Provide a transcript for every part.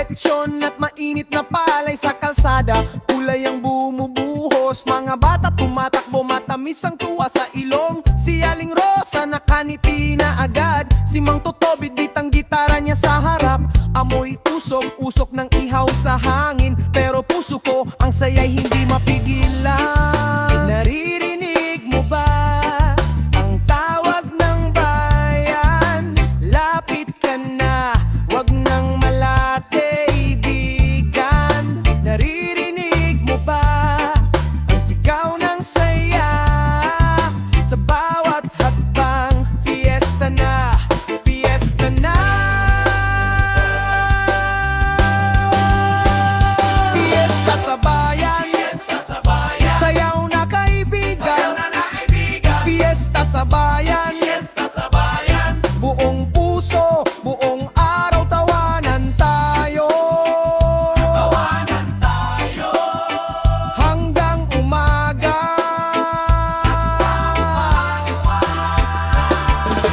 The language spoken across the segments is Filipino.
lechon at mainit na palay sa kalsada. Kulay ang bumubuhos, mga bata tumatakbo, matamis ang tuwa sa ilong. Si Aling Rosa nakangiti na agad, si Mang Toto bitbit ang gitara niya sa harap. Amoy usok ng ihaw sa hangin, pero puso ko ang saya'y hindi mapigilan. Naririnig mo ba ang tawag ng bayan? Lapit ka na, wag nang malate, ibigan. Naririnig mo ba ang sigaw ng saya sa bawat hakbang? Fiesta na, fiesta na. Fiesta sa bayan, sayaw na kaibigan. Fiesta sa bayan, buong puso, buong araw tawanan tayo. Hanggang umaga.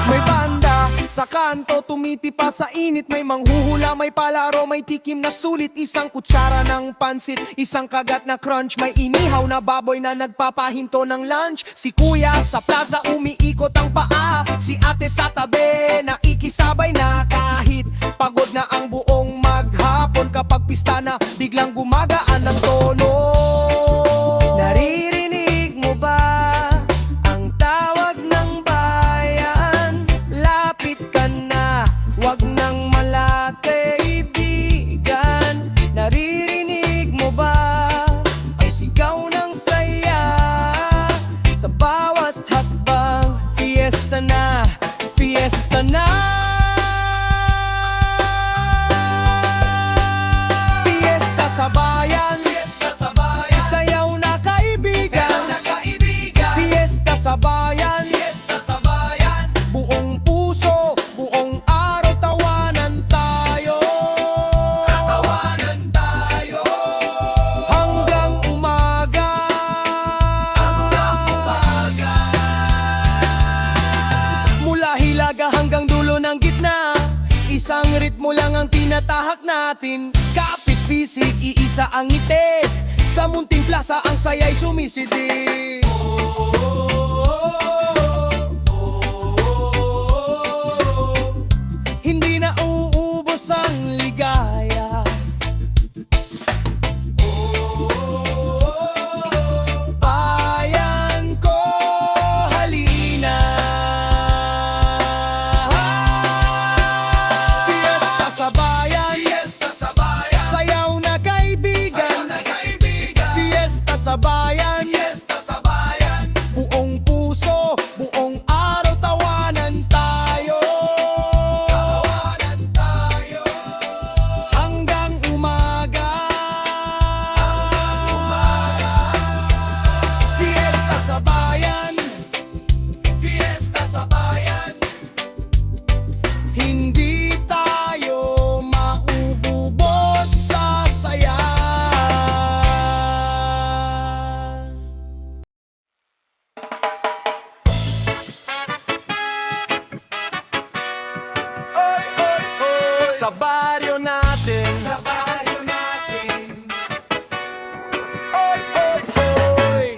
May banda sa kanto, tumitipa sa init. May manghuhula, may palaro, may tikim na sulit. Isang kutsara ng pansit, isang kagat na crunch. May inihaw na baboy na nagpapahinto ng lunch. Si kuya sa plaza umiikot ang paa, si ate sa tabi naikisabay na. Kahit pagod na ang buong maghapon, kapag pista na biglang gumagaan ang tono. Naririnig mo ba ang tawag ng bayan? Lapit ka na, wag nang malate, ibigan. Naririnig mo ba ang sigaw ng saya sa bawat hakbang? Fiesta na, fiesta na. Fiesta sa bayan, sayaw na kaibigan. Fiesta sa bayan, buong puso, buong araw tawanan tayo. Hanggang umaga. Mula hilaga hanggang dulo ng gitna, isang ritmo lang ang tinatahak natin. Kapit bisig, iisa ang ngiti, sa munting plaza ang saya'y sumisidip. Hindi na uubos ang ligaya. Bayan ko, halina. Fiesta sa bayan, sayaw na kaibigan. Fiesta sa bayan, buong puso, buong araw tawanan tayo. Hanggang umaga. Fiesta sa bayan, hindi tayo maububos sa saya. Oy, oy, oy. Sa baryo natin, oy, oy, oy.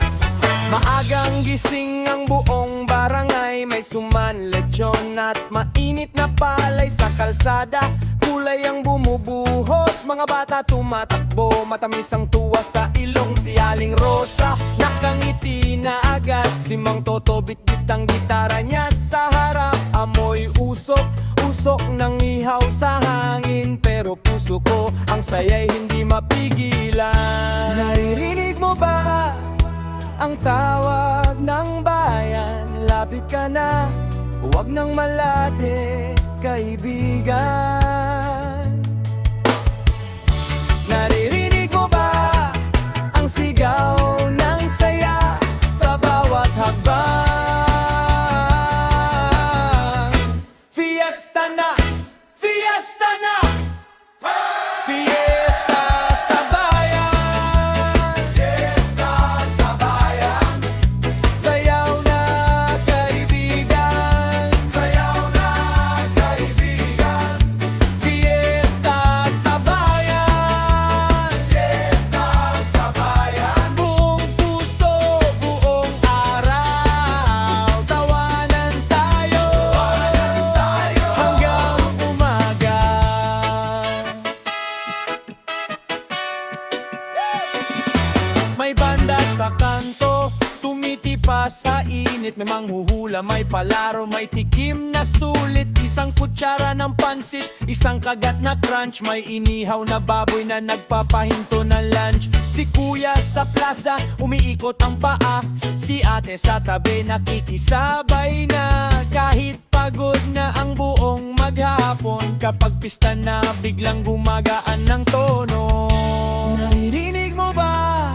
Maagang gising ang buong barangay, may suman, lechon at mainit na palay sa kalsada. Kulay ang bumubuhos, mga bata tumatakbo, matamis ang tuwa sa ilong. Si Aling Rosa nakangiti na agad, si Mang Toto bitbit ang gitara niya sa harap. Amoy usok ng ihaw sa hangin, pero puso ko ang saya'y hindi mapigilan. Naririnig mo ba ang tawag ng bayan? Lapit ka na, huwag nang malate, kaibigan. Naririnig mo ba ang sigaw ng saya sa bawat hakbang? Fiesta na, fiesta na. Fiesta sa bayan, sayaw na kaibigan. Fiesta pa sa init. May manghuhula, may palaro, may tikim na sulit. Isang kutsara ng pansit, isang kagat na crunch. May inihaw na baboy na nagpapahinto ng lunch. Si kuya sa plaza, umiikot ang paa. Si ate sa tabi, nakikisabay na. Kahit pagod na ang buong maghapon, kapag pista na biglang gumagaan ng tono. Naririnig mo ba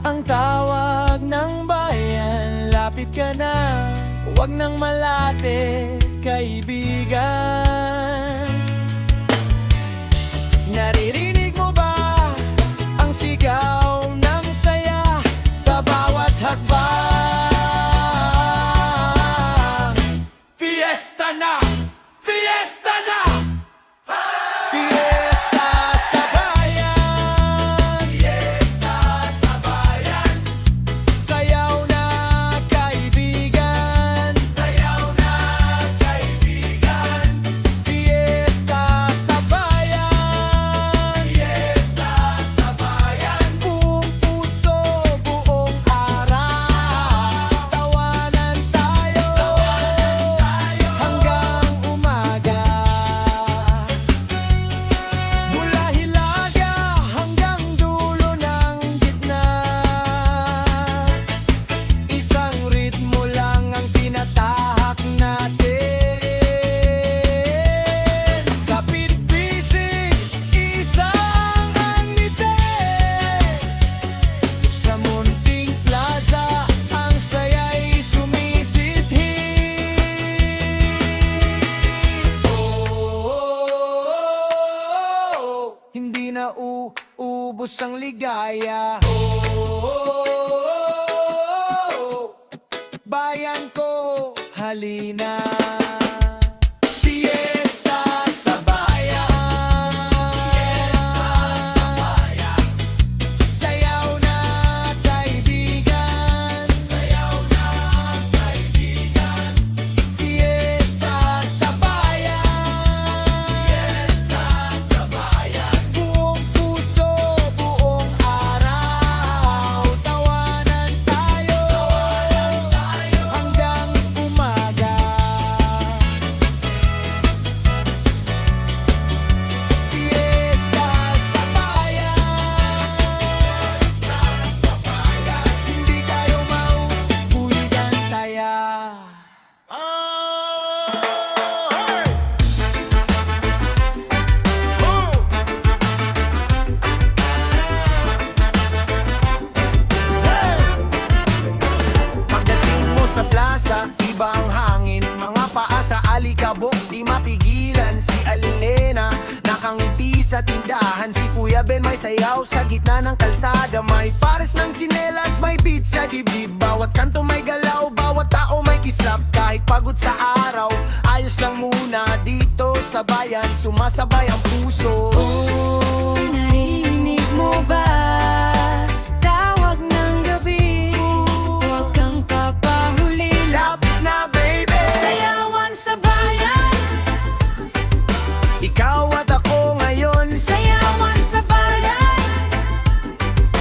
ang tawag ng bayan? Lapit ka na, huwag nang malate, kaibigan. Naririnig mo ba ang sigaw ng saya sa bawat hakbang? Fiesta na! Fiesta na! Fiesta sa bayan! Fiesta sa bayan! Sayaw na kaibigan! Sayaw na kaibigan! Fiesta sa bayan! Fiesta sa bayan! Buong puso, buong araw, tawanan tayo! Hanggang umaga. Mula Hilaga hanggang dulo ng gitna, isang ritmo lang ang tinatahak natin. Kapit-bisig, isang ngiti. Sa munting plaza, ang saya'y sumisidhi. Hindi na uubos ang ligaya. Bayan ko, halina. Fiesta sa bayan. Fiesta sa bayan. Sayaw na kaibigan. Sayaw na kaibigan. Fiesta sa bayan. Fiesta sa bayan. Buong puso, buong araw, tawanan tayo. Hanggang umaga. Fiesta sa bayan. Fiesta sa bayan. Hindi tayo maubuhigan taya. Pagdating mo sa plaza, iba ang hangin. Mga paa sa alikabok, di mapigilan. Si Alinena, nakangiti sa tindahan. Si Kuya Ben may sayaw sa gitna ng kalsada. May pares ng tsinelas, may beat sa dibdib. Bawat kanto may galaw, bawat tao may kislap. Kahit pagod sa araw, ayos lang muna. Dito sa bayan, sumasabay ang puso. Narinig mo ba? Tawag ng gabi. Huwag kang papahuli. Lapit na baby, Sayawan sa bayan. ikaw at ako ngayon. Sayawan sa bayan.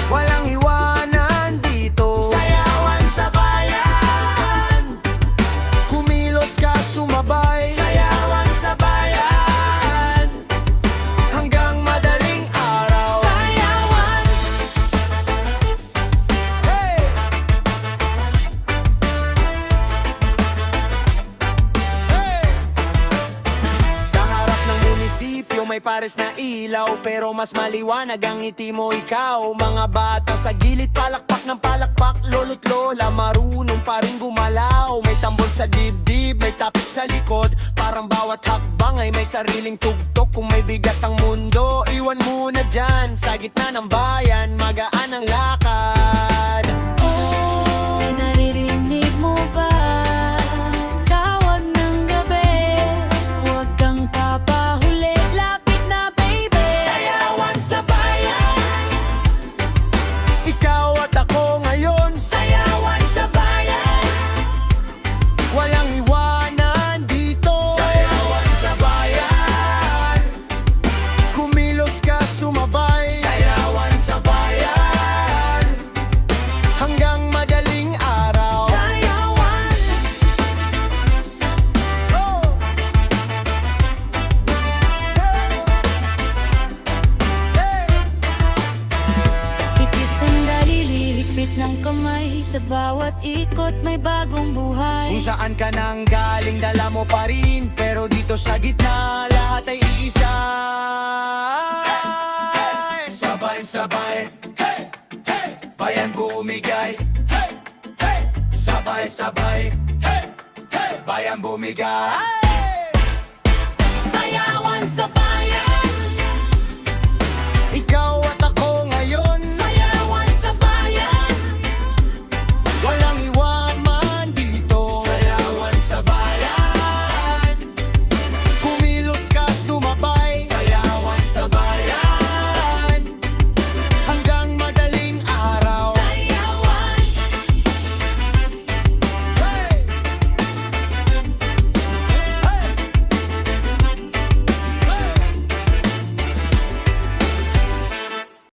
Walang iwanan dito. Sayawan sa bayan. Kumilos ka, sumabay. Sayawan sa bayan. Hanggang madaling araw. Sayawan. Hey! Hey! Sa harap ng munisipyo may pares na ilaw, pero mas maliwanag ang ngiti mo ikaw. Mga bata sa gilid, palakpak ng palakpak. Lolo't lola, marunong pa rin gumalaw. May tambol sa dibdib, may tapik sa likod. Parang bawat hakbang ay may sariling tugtog. Kung may bigat ang mundo, iwan mo na dyan. Sa gitna ng bayan, magaan ang lakad. Oh, naririnig mo ba? Tawag ng gabi. Huwag kang papahuli. Lapit na baby. Sayawan sa bayan. Ikaw at ako ngayon. Sayawan sa bayan. Walang iwanan dito. Sayawan sa bayan. Kumilos ka, sumabay. Sayawan sa bayan. Sa bawat ikot may bagong buhay. Kung saan ka nang galing, dala mo pa rin. Pero dito sa gitna, lahat ay iisa. Sabay-sabay, hey, hey, bayan bumigay. Hey, hey, sabay-sabay, hey, hey, bayan bumigay.